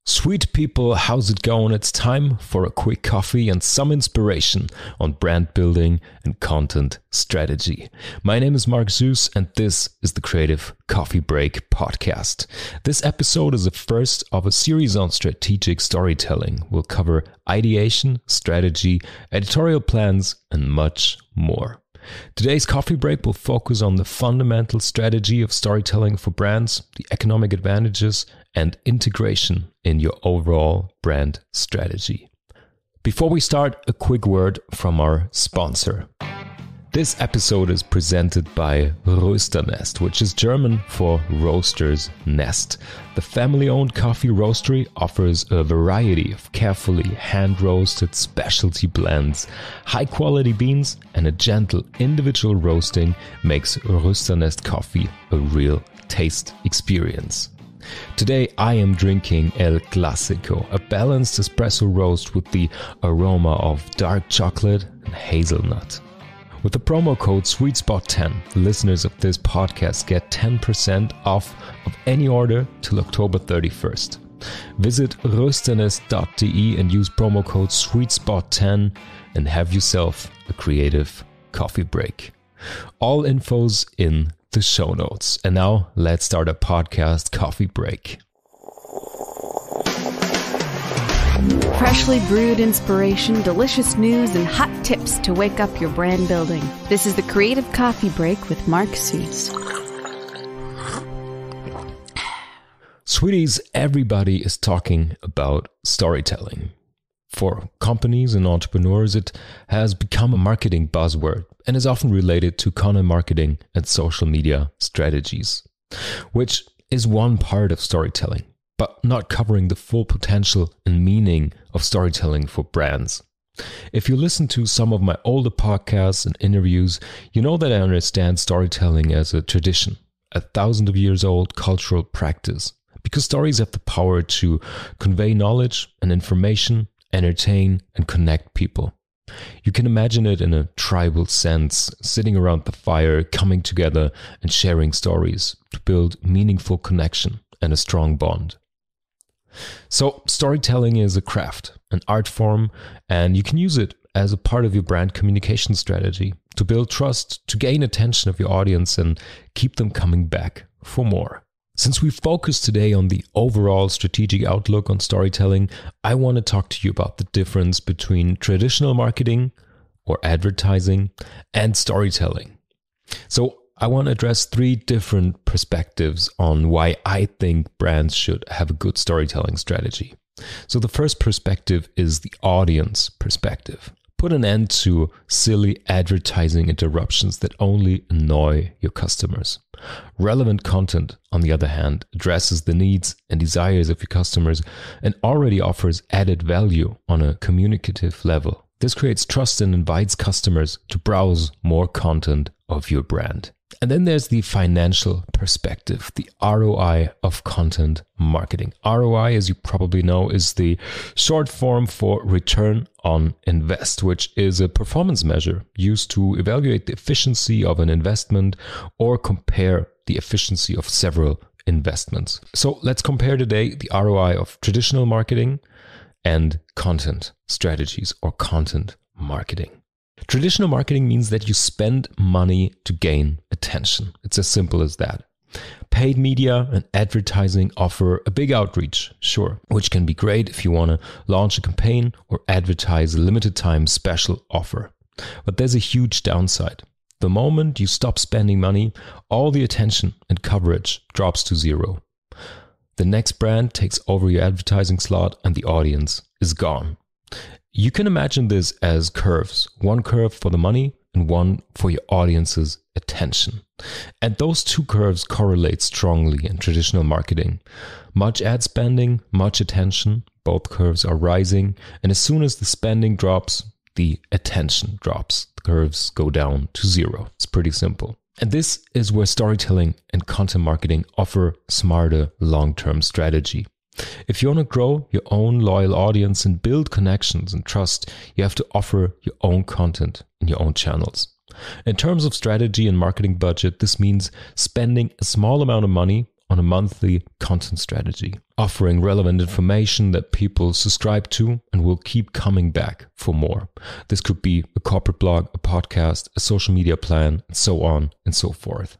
Sweet people, how's it going? It's time for a quick coffee and some inspiration on brand building and content strategy. My name is Marc T and this is the Creative Coffee Break Podcast. This episode is the first of a series on strategic storytelling. We'll cover ideation, strategy, editorial plans, and much more. Today's coffee break will focus on the fundamental strategy of storytelling for brands, the economic advantages, and integration in your overall brand strategy. Before we start, a quick word from our sponsor. This episode is presented by Rösternest, which is German for Roaster's Nest. The family-owned coffee roastery offers a variety of carefully hand-roasted specialty blends. High-quality beans and a gentle individual roasting makes Rösternest coffee a real taste experience. Today I am drinking El Clásico, a balanced espresso roast with the aroma of dark chocolate and hazelnut. With the promo code Sweetspot10, listeners of this podcast get 10% off of any order till October 31st. Visit rösternest.de and use promo code Sweetspot10 and have yourself a creative coffee break. All info's in the show notes. And now let's start a podcast coffee break. Freshly brewed inspiration, delicious news, and hot tips to wake up your brand building. This is the Creative Coffee Break with Marc T. Sweeties, everybody is talking about storytelling. For companies and entrepreneurs, it has become a marketing buzzword and is often related to content marketing and social media strategies, which is one part of storytelling, but not covering the full potential and meaning of storytelling for brands. If you listen to some of my older podcasts and interviews, you know that I understand storytelling as a tradition, a thousand-of-years-old cultural practice, because stories have the power to convey knowledge and information, entertain, and connect people. You can imagine it in a tribal sense, sitting around the fire, coming together and sharing stories to build meaningful connection and a strong bond. So storytelling is a craft, an art form, and you can use it as a part of your brand communication strategy to build trust, to gain attention of your audience and keep them coming back for more. Since we focus today on the overall strategic outlook on storytelling, I want to talk to you about the difference between traditional marketing or advertising and storytelling. So I want to address three different perspectives on why I think brands should have a good storytelling strategy. So the first perspective is the audience perspective. Put an end to silly advertising interruptions that only annoy your customers. Relevant content, on the other hand, addresses the needs and desires of your customers and already offers added value on a communicative level. This creates trust and invites customers to browse more content of your brand. And then there's the financial perspective, the ROI of content marketing. ROI, as you probably know, is the short form for return on invest, which is a performance measure used to evaluate the efficiency of an investment or compare the efficiency of several investments. So let's compare today the ROI of traditional marketing and content strategies or content marketing. Traditional marketing means that you spend money to gain attention. It's as simple as that. Paid media and advertising offer a big outreach, sure, which can be great if you want to launch a campaign or advertise a limited time special offer. But there's a huge downside. The moment you stop spending money, all the attention and coverage drops to zero. The next brand takes over your advertising slot and the audience is gone. You can imagine this as curves, one curve for the money and one for your audience's attention. And those two curves correlate strongly in traditional marketing. Much ad spending, much attention, both curves are rising, and as soon as the spending drops, the attention drops. The curves go down to zero. It's pretty simple. And this is where storytelling and content marketing offer smarter long-term strategy. If you want to grow your own loyal audience and build connections and trust, you have to offer your own content in your own channels. In terms of strategy and marketing budget, this means spending a small amount of money on a monthly content strategy, offering relevant information that people subscribe to and will keep coming back for more. This could be a corporate blog, a podcast, a social media plan, and so on and so forth.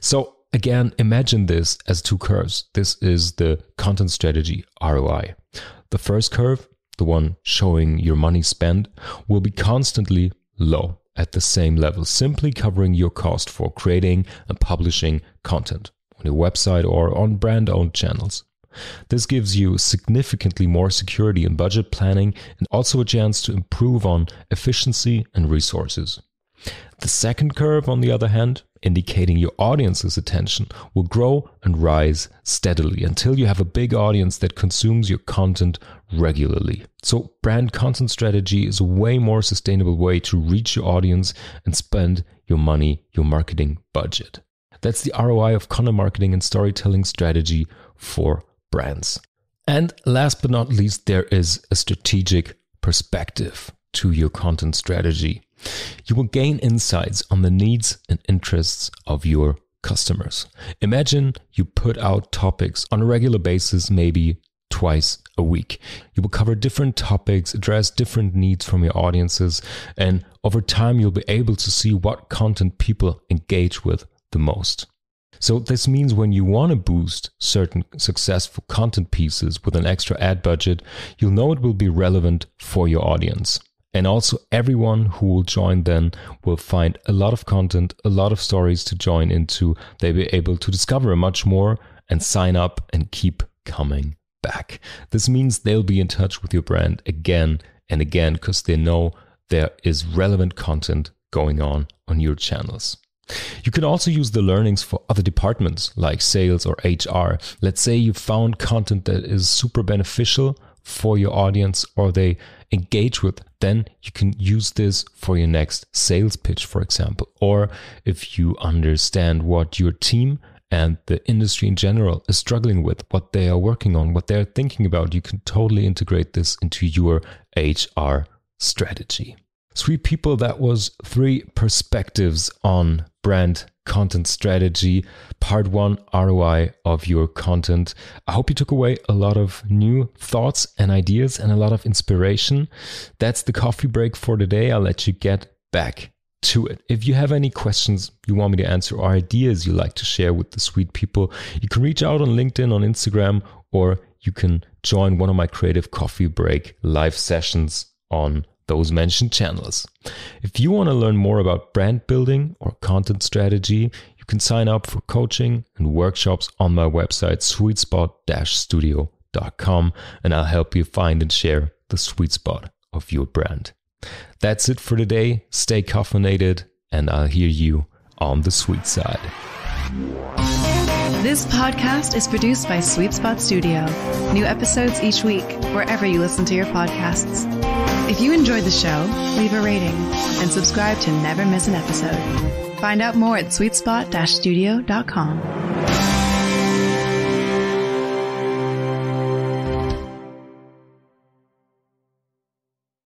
So again, imagine this as two curves. This is the content strategy ROI. The first curve, the one showing your money spent, will be constantly low at the same level, simply covering your cost for creating and publishing content on your website or on brand-owned channels. This gives you significantly more security in budget planning and also a chance to improve on efficiency and resources. The second curve, on the other hand, indicating your audience's attention, will grow and rise steadily until you have a big audience that consumes your content regularly. So brand content strategy is a way more sustainable way to reach your audience and spend your money, your marketing budget. That's the ROI of content marketing and storytelling strategy for brands. And last but not least, there is a strategic perspective to your content strategy. You will gain insights on the needs and interests of your customers. Imagine you put out topics on a regular basis, maybe twice a week. You will cover different topics, address different needs from your audiences, and over time you'll be able to see what content people engage with the most. So this means when you want to boost certain successful content pieces with an extra ad budget, you'll know it will be relevant for your audience. And also everyone who will join then will find a lot of content, a lot of stories to join into. They'll be able to discover much more and sign up and keep coming back. This means they'll be in touch with your brand again and again because they know there is relevant content going on your channels. You can also use the learnings for other departments like sales or HR. Let's say you found content that is super beneficial for your audience or they engage with, then you can use this for your next sales pitch, for example. Or if you understand what your team and the industry in general is struggling with, what they are working on, what they're thinking about, you can totally integrate this into your HR strategy. Sweet people, that was 3 perspectives on brand content strategy, part 1, ROI of your content. I hope you took away a lot of new thoughts and ideas and a lot of inspiration. That's the coffee break for today. I'll let you get back to it. If you have any questions you want me to answer or ideas you like to share with the sweet people, you can reach out on LinkedIn, on Instagram, or you can join one of my Creative Coffee Break live sessions on those mentioned channels. If you want to learn more about brand building or content strategy, you can sign up for coaching and workshops on my website, sweetspot-studio.com, and I'll help you find and share the sweet spot of your brand. That's it for today. Stay caffeinated, and I'll hear you on the sweet side. This podcast is produced by Sweetspot Studio. New episodes each week, wherever you listen to your podcasts. If you enjoyed the show, leave a rating and subscribe to never miss an episode. Find out more at sweetspot-studio.com.